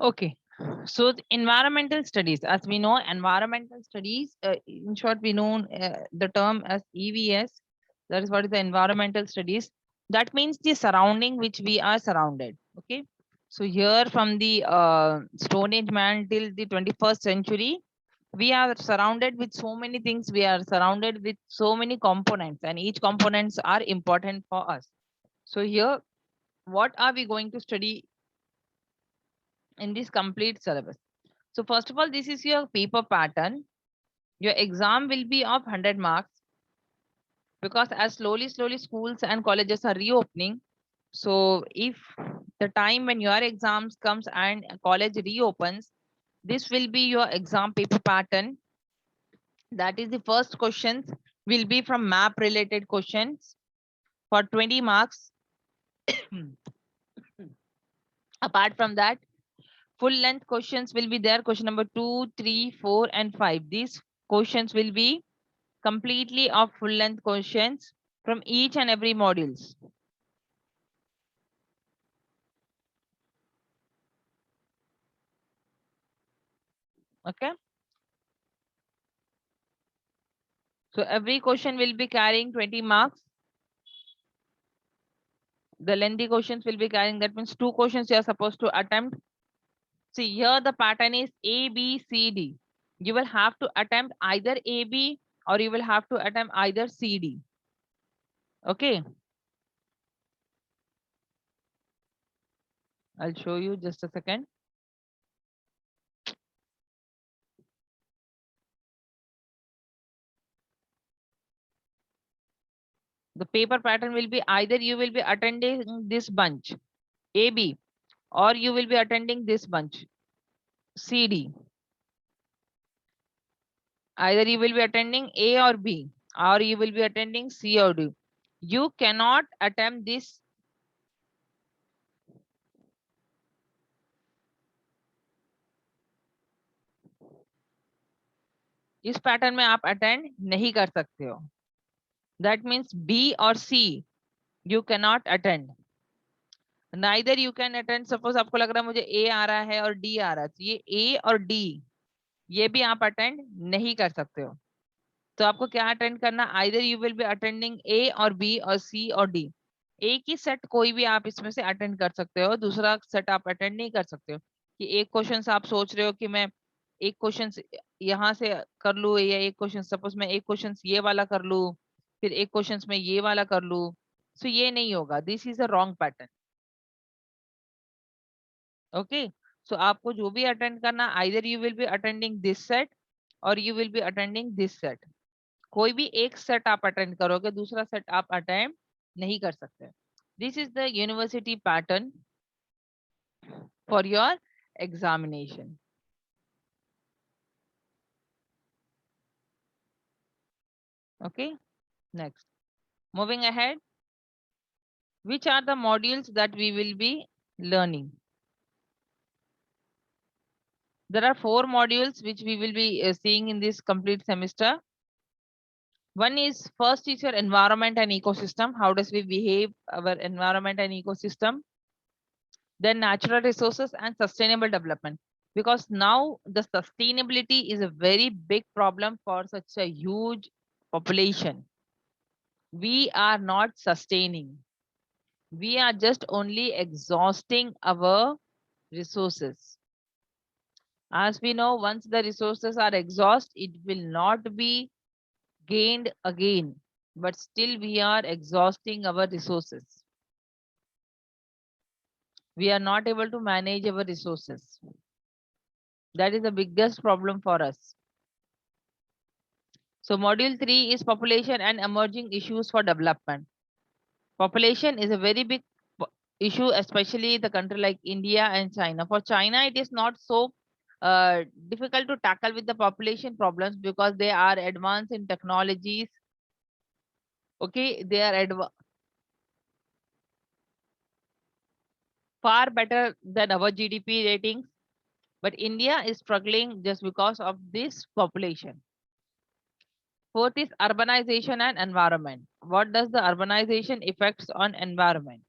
Okay. So the environmental studies, as we know, environmental studies, in short, we know the term as EVS. That is what is the environmental studies. That means the surrounding which we are surrounded. Okay. So here from the Stone Age man till the 21st century, we are surrounded with so many things. We are surrounded with so many components, and each components are important for us. So here, what are we going to study in this complete syllabus? So first of all, this is your paper pattern. Your exam will be of 100 marks because as slowly schools and colleges are reopening. So if the time when your exams comes and college reopens, this will be your exam paper pattern. That is the first questions will be from map related questions for 20 marks. Apart from that, full length questions will be there. Question number 2, 3, 4, and 5. These questions will be completely of full length questions from each and every modules. Okay. So every question will be carrying 20 marks. The lengthy questions will be carrying, that means 2 questions you are supposed to attempt. See here the pattern is A, B, C, D. You will have to attempt either A, B, or you will have to attempt either C, D. Okay. I'll show you just a second. The paper pattern will be either you will be attending this bunch, A, B, or you will be attending this bunch, C, D. Either you will be attending A or B, or you will be attending C or D. You cannot attempt this. इस pattern में आप attend नहीं कर सकते हो. That means B or C you cannot attend. Neither you can attend. Suppose आपको लग रहा है मुझे A आ रहा है और D आ रहा है, तो ये A और D ये भी आप अटेंड नहीं कर सकते हो. तो आपको क्या अटेंड करना, either you will be attending A और बी और सी और डी. एक ही सेट कोई भी आप इसमें से अटेंड कर सकते हो, दूसरा सेट आप अटेंड नहीं कर सकते हो. कि एक क्वेश्चन आप सोच रहे हो कि मैं एक क्वेश्चन यहाँ से कर लूँ, या एक क्वेश्चन सपोज मैं एक क्वेश्चन ये वाला कर लूँ, फिर एक क्वेश्चन में ये वाला कर लूँ. सो ये नहीं होगा. This is a wrong pattern. Okay. So आपको जो भी अटेंड करना, either you will be attending this set और you will be attending this set. कोई भी एक सेट आप अटेंड करोगे, दूसरा सेट आप अटेंड नहीं कर सकते. This is the university pattern for your examination. Okay, next. Moving ahead, which are the modules that we will be learning? There are 4 modules which we will be seeing in this complete semester. One is first is your environment and ecosystem. How does we behave our environment and ecosystem? Then natural resources and sustainable development. Because now the sustainability is a very big problem for such a huge population. We are not sustaining. We are just only exhausting our resources. As we know, once the resources are exhausted, it will not be gained again, but still we are exhausting our resources. We are not able to manage our resources. That is the biggest problem for us. So module 3 is population and emerging issues for development. Population is a very big issue, especially the country like India and China. For China, it is not so difficult to tackle with the population problems because they are advanced in technologies. Okay, they are far better than our GDP ratings. But India is struggling just because of this population. Fourth is urbanization and environment. What does the urbanization affects on environment?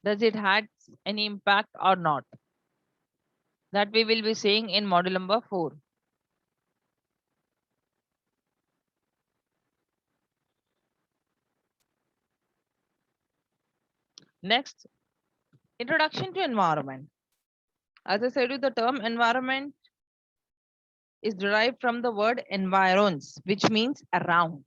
Does it have any impact or not? that we will be seeing in module number 4. Next, introduction to environment. As I said, the term environment is derived from the word environs, which means around.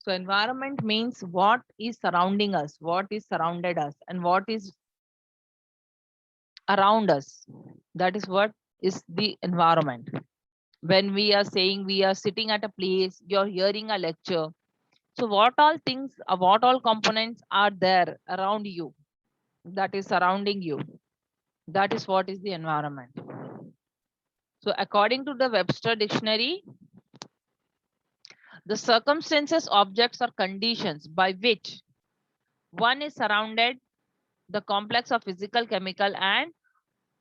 So environment means what is surrounding us, what is surrounded us, and what is around us. That is what is the environment. When we are saying we are sitting at a place, you're hearing a lecture. So what all things, what all components are there around you, that is surrounding you? That is what is the environment. So according to the Webster dictionary, the circumstances, objects or conditions by which one is surrounded, the complex of physical, chemical and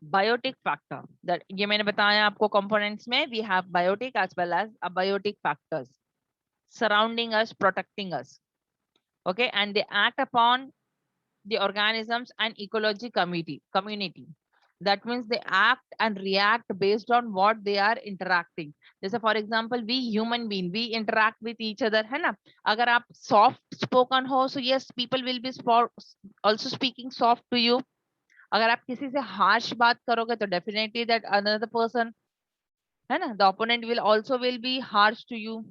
biotic factor. That ये मैंने बताया आपको components में we have biotic as well as abiotic factors surrounding us, protecting us. Okay, and they act upon the organisms and ecology community. That means they act and react based on what they are interacting. जैसे for example, we human being, we interact with each other, है ना? अगर आप soft spoken हो, so yes, people will be also speaking soft to you. अगर आप किसी से harsh बात करोगे, तो definitely that another person, है ना? The opponent will be harsh to you.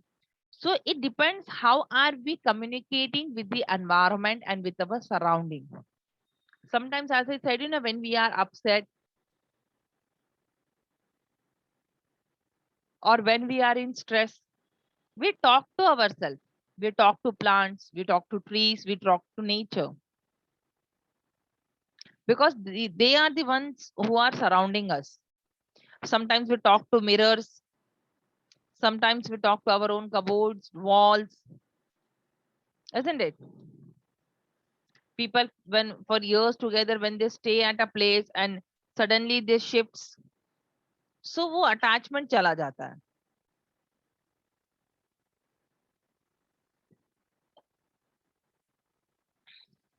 So it depends how are we communicating with the environment and with our surrounding. Sometimes, as I said, when we are upset or when we are in stress, we talk to ourselves. We talk to plants, we talk to trees, we talk to nature because they are the ones who are surrounding us. Sometimes we talk to mirrors. Sometimes we talk to our own cupboards, walls, isn't it? People, when for years together, when they stay at a place and suddenly they shifts, so वो attachment चला जाता है.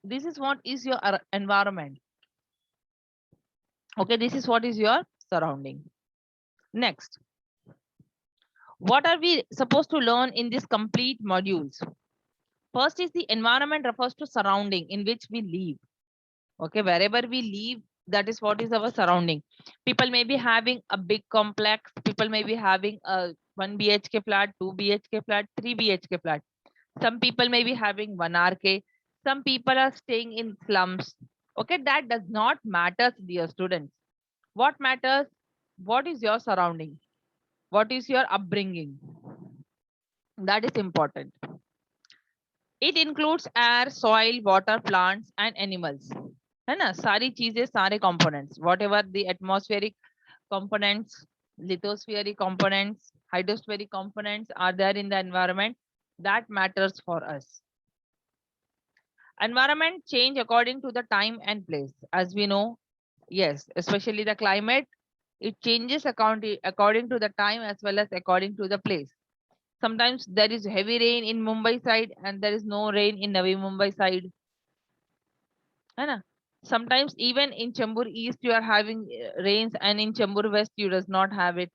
This is what is your environment. Okay, this is what is your surrounding. Next, what are we supposed to learn in this complete modules? First is the environment refers to surrounding in which we live. Okay, wherever we live, that is what is our surrounding. People may be having a big complex. People may be having a 1 BHK flat, 2 BHK flat, 3 BHK flat. Some people may be having 1 RK. Some people are staying in slums. Okay, that does not matter, dear students. What matters? What is your surrounding? What is your upbringing? That is important. It includes air, soil, water, plants, and animals. है ना? सारी चीजें, सारे components, whatever the atmospheric components, lithospheric components, hydrospheric components are there in the environment, that matters for us. Environment change according to the time and place. As we know, yes, especially the climate, it changes according to the time as well as according to the place. Sometimes there is heavy rain in Mumbai side and there is no rain in Navi Mumbai side. है ना? Sometimes even in Chembur East you are having rains and in Chembur West you does not have it.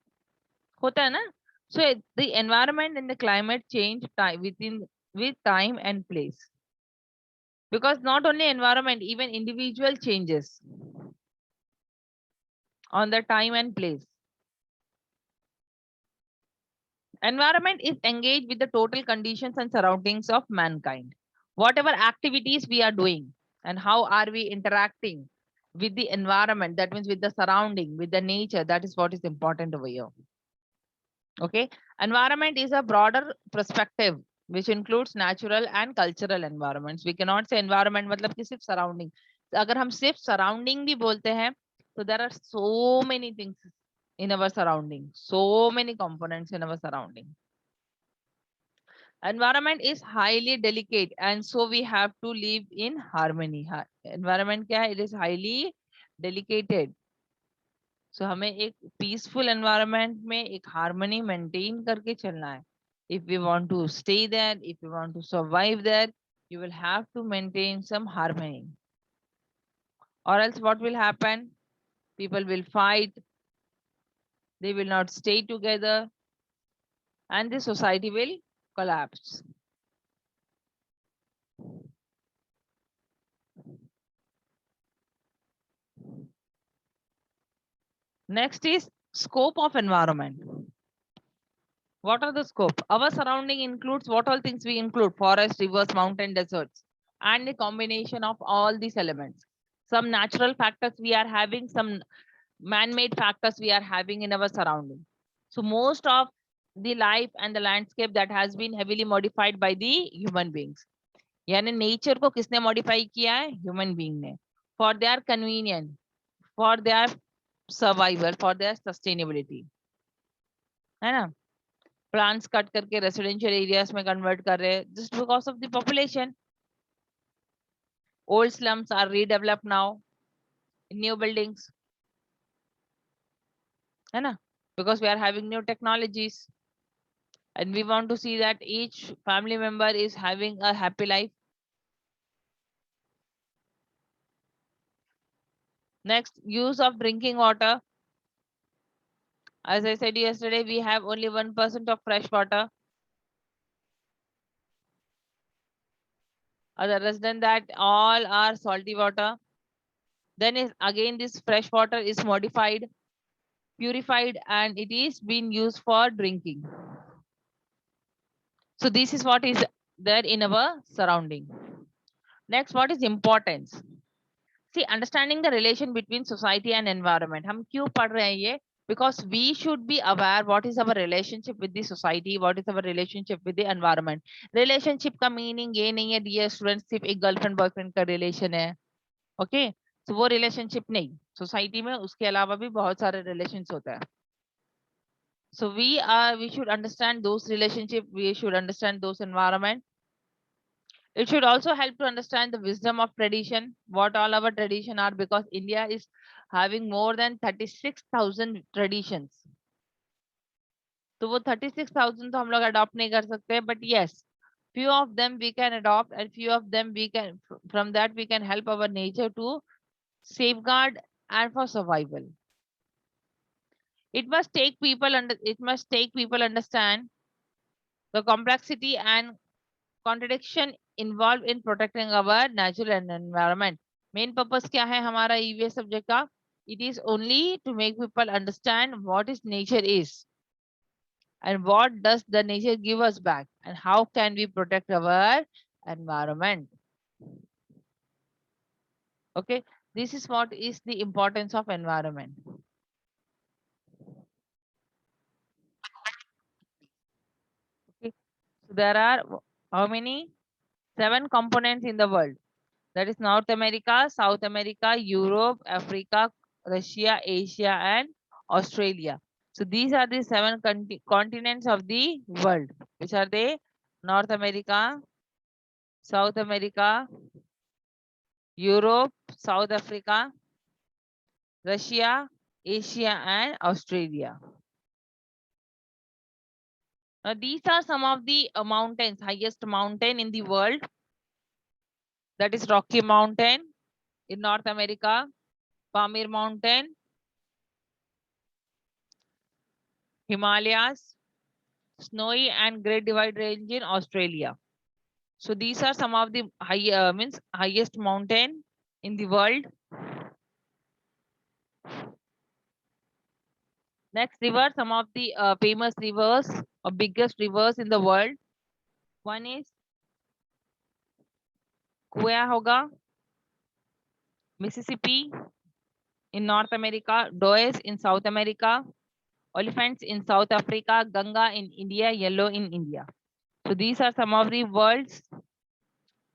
होता है ना? So the environment and the climate change with time and place. Because not only environment, even individual changes on the time and place. Environment is engaged with the total conditions and surroundings of mankind. Whatever activities we are doing and how are we interacting with the environment, that means with the surrounding, with the nature, that is what is important over here. Okay. Environment is a broader perspective which includes natural and cultural environments. We cannot say environment मतलब कि सिर्फ surrounding. अगर हम सिर्फ surrounding भी बोलते हैं, so there are so many things in our surrounding, so many components in our surrounding. Environment is highly delicate and so we have to live in harmony. Environment क्या है? It is highly delicated. So हमें एक peaceful environment में एक harmony maintain करके चलना है. If we want to stay there, if we want to survive there, you will have to maintain some harmony. Or else what will happen? People will fight, They will not stay together, and the society will collapse. Next is scope of environment. What are the scope? Our surrounding includes what all things we include: forest, rivers, mountain, deserts, and a combination of all these elements. Some natural factors we are having, some man-made factors we are having in our surrounding. So most of the life and the landscape that has been heavily modified by the human beings. यानी nature को किसने modify किया है? Human being ने, for their convenience, for their survival, for their sustainability, है ना? Plants cut करके residential areas में कन्वर्ट कर रहे हैं just because of the population. Old slums are redeveloped now in new buildings, है ना? Because we are having new technologies and we want to see that each family member is having a happy life. Next, use of drinking water. As I said yesterday, we have only 1% of fresh water. Other than that, all are salty water. Then is again this fresh water is modified, purified, and it is being used for drinking. So this is what is there in our surrounding. Next, what is importance? See, understanding the relation between society and environment. हम क्यों पढ़ रहे हैं ये? Because we should be aware what is our relationship with the society, what is our relationship with the environment. Relationship का meaning ये नहीं है dear students सिर्फ एक girlfriend boyfriend का relation है, okay? So वो relationship नहीं, society में उसके अलावा भी बहुत सारे relations होता है. So we should understand those relationship, we should understand those environment. It should also help to understand the wisdom of tradition, what all our tradition are, because India is having more than 36,000 traditions. तो वो 36,000 तो हम लोग adopt नहीं कर सकते, but yes, few of them we can adopt and few of them we can, from that we can help our nature to safeguard and for survival. It must take people understand the complexity and contradiction involved in protecting our natural and environment. Main purpose क्या है हमारा EVS subject का? It is only to make people understand what is nature is and what does the nature give us back and how can we protect our environment. Okay, this is what is the importance of environment. Okay, so there are how many? 7 components in the world. That is North America, South America, Europe, Africa, Russia, Asia, and Australia. So these are the 7 continents of the world. Which are they? North America, South America, Europe, South Africa, Russia, Asia, and Australia. Now these are some of the mountains, highest mountain in the world. That is Rocky Mountain in North America, Pamir Mountain, Himalayas, Snowy and Great Divide Range in Australia. So these are some of the highest mountain in the world. Next river, some of the famous rivers or biggest rivers in the world. One is Cuyahoga, Mississippi in North America, Does in South America, Elephants in South Africa, Ganga in India, Yellow in India. So these are some of the world's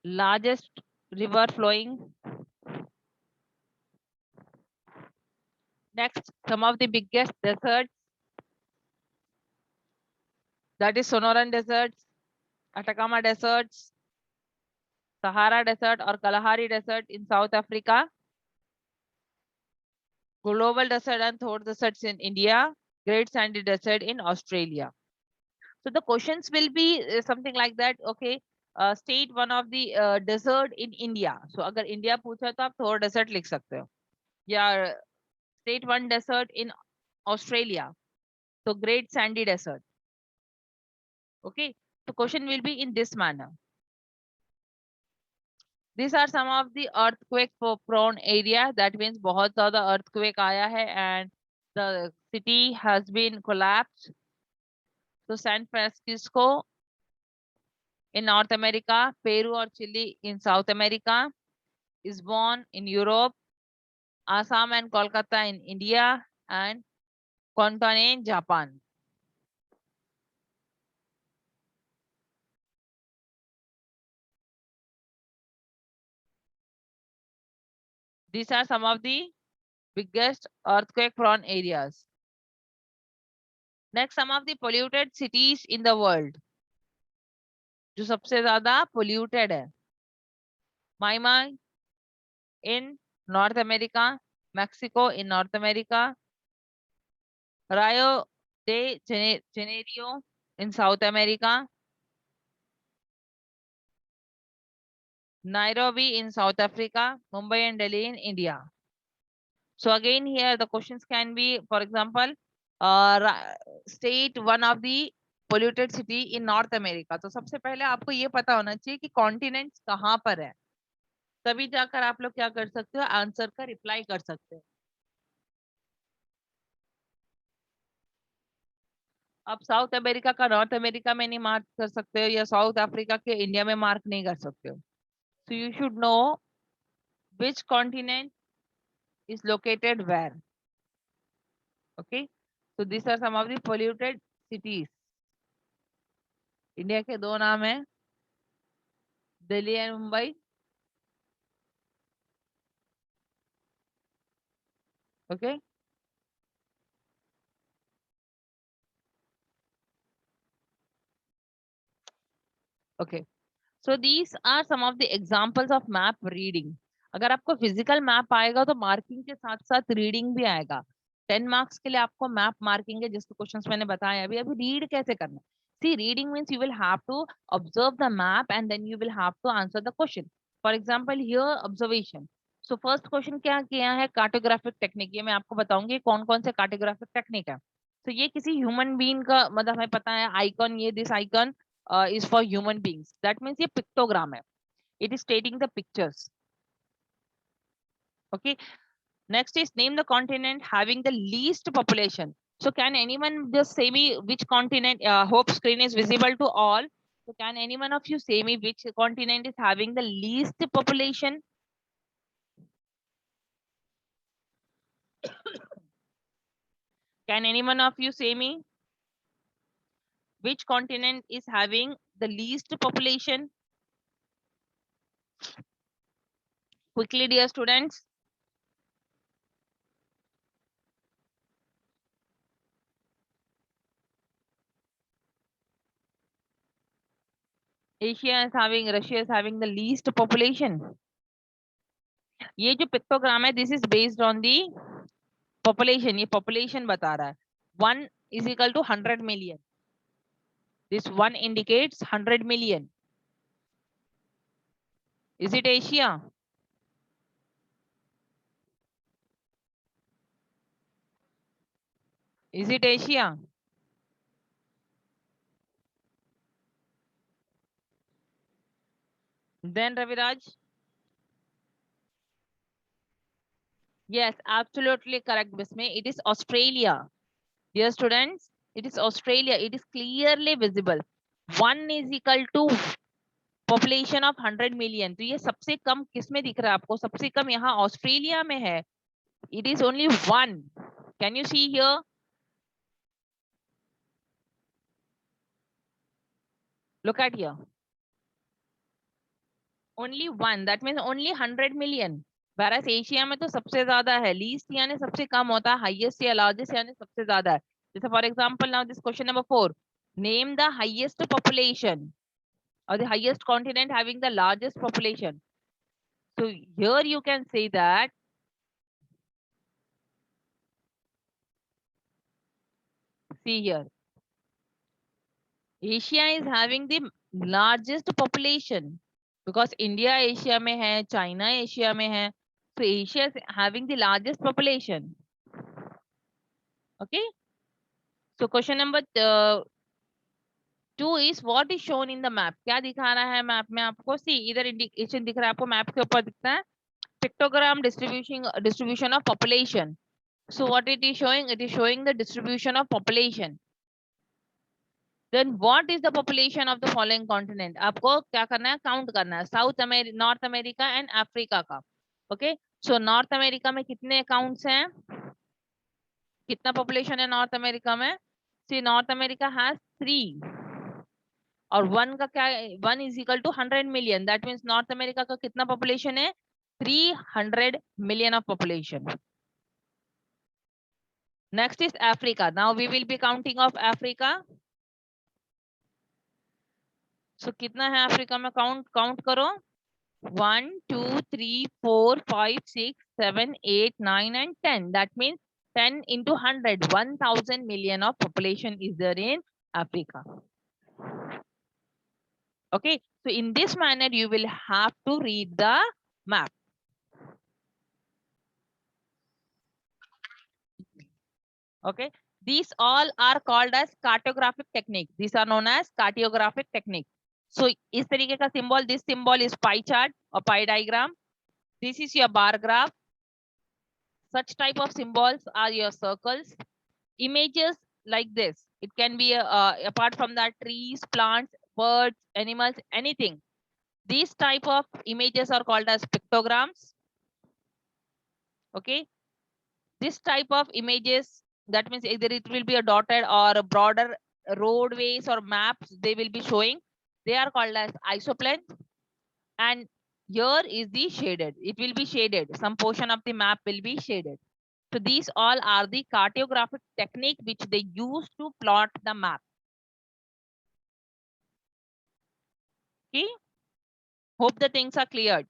largest river flowing. Next, some of the biggest deserts. That is Sonoran Deserts, Atacama Deserts, Sahara Desert or Kalahari Desert in South Africa, Global Desert and Thor Deserts in India, Great Sandy Desert in Australia. So the questions will be something like that. Okay, state one of the desert in India. So अगर India पूछा तो आप Thor Desert लिख सकते हो. या state one desert in Australia. So Great Sandy Desert. Okay. So question will be in this manner. These are some of the earthquake prone area. That means बहुत ज़्यादा earthquake आया है and the city has been collapsed. So San Francisco in North America, Peru or Chile in South America, Lisbon in Europe, Assam and Kolkata in India, and Kontane in Japan. These are some of the biggest earthquake prone areas. Next, some of the polluted cities in the world. जो सबसे ज्यादा polluted है. Miami in North America, Mexico in North America, Rio de Janeiro in South America, Nairobi in South Africa, Mumbai and Delhi in India. So again here the questions can be, for example, state one of the polluted city in North America. तो सबसे पहले आपको ये पता होना चाहिए कि continents कहाँ पर है, तभी जाकर आप लोग क्या कर सकते हो, आंसर का रिप्लाई कर सकते हो. आप साउथ अमेरिका का नॉर्थ अमेरिका में नहीं मार्क कर सकते हो, या साउथ अफ्रीका के इंडिया में मार्क नहीं कर सकते हो. So you should know which continent is located where. Okay. So these are some of the polluted cities. India के दो नाम है, Delhi and Mumbai. Okay. Okay. So these are some of the examples of map reading. अगर आपको physical map आएगा तो marking के साथ साथ रीडिंग भी आएगा. 10 मार्क्स के लिए आपको मैप मार्किंग है, जिसके क्वेश्चंस मैंने बताया अभी. अभी रीड कैसे करना है? See, reading means you will have to observe the map and then you will have to answer the question. For example, here observation. So first question क्या किया है, कार्टोग्राफिक टेक्निक. ये मैं आपको बताऊंगी कौन कौन से कार्टोग्राफिक टेक्निक है. तो ये किसी ह्यूमन बीइंग का मतलब हमें पता है, आइकन, ये this icon is for human beings. That means ये pictogram है. It is stating the pictures. Okay. Next is name the continent having the least population. So can anyone just say me which continent? Hope screen is visible to all. So can anyone of you say me which continent is having the least population? Can anyone of you say me which continent is having the least population? Quickly, dear students. Russia is having the least population. ये जो pictogram है, this is based on the population. ये population बता रहा है. 1 is equal to 100 million. This 1 indicates 100 million. Is it Asia? Is it Asia? Then Raviraj? Yes, absolutely correct, Bisme. It is Australia. Dear students, it is Australia. It is clearly visible. 1 is equal to population of 100 million. तो ये सबसे कम किसमें दिख रहा है आपको? सबसे कम यहाँ ऑस्ट्रेलिया में है. It is only 1. Can you see here? Look at here. Only 1. That means only 100 million. Whereas Asia में तो सबसे ज्यादा है. लीस्ट यानी सबसे कम होता है, हाईएस्ट या लार्जेस्ट यानी सबसे ज्यादा है. जैसे for example now this question number 4. Name the highest population or the highest continent having the largest population. So here you can say that see here, Asia is having the largest population because India Asia में है, China Asia में है. So Asia is having the largest population. Okay. So question number 2 is what is shown in the map. क्या दिखा रहा है map में आपको? सी इधर इंडिकेशन दिख रहा है आपको, मैप के ऊपर दिखता है pictogram distribution of population. So what it is showing? It is showing the distribution of population. Then what is the population of the following continent? आपको क्या करना है? काउंट करना है south America, north America and Africa का. Okay, so north America में कितने accounts हैं? कितना पॉपुलेशन है नॉर्थ अमेरिका में? सी नॉर्थ अमेरिका हैज 3 और 1 का क्या? 1 is equal to 100 million. That means North America का कितना पॉपुलेशन है? 300 million of population. Next is Africa. Now we will be counting of Africa. So कितना है अफ्रीका में? काउंट करो. 1 2 3 4 5 6 7 8 9 and 10. That means 10 into 100, 1000 million of population is there in Africa. Okay, so in this manner you will have to read the map. Okay, these all are called as cartographic technique. These are known as cartographic technique. So इस तरीके का symbol, this symbol is pie chart or pie diagram. This is your bar graph. Such type of symbols are your circles. Images like this. It can be apart from that, trees, plants, birds, animals, anything. These type of images are called as pictograms. Okay, this type of images, that means either it will be a dotted or a broader roadways or maps they will be showing. They are called as isoplane. And here is the shaded. It will be shaded. Some portion of the map will be shaded. So these all are the cartographic technique which they use to plot the map. Okay. Hope the things are cleared.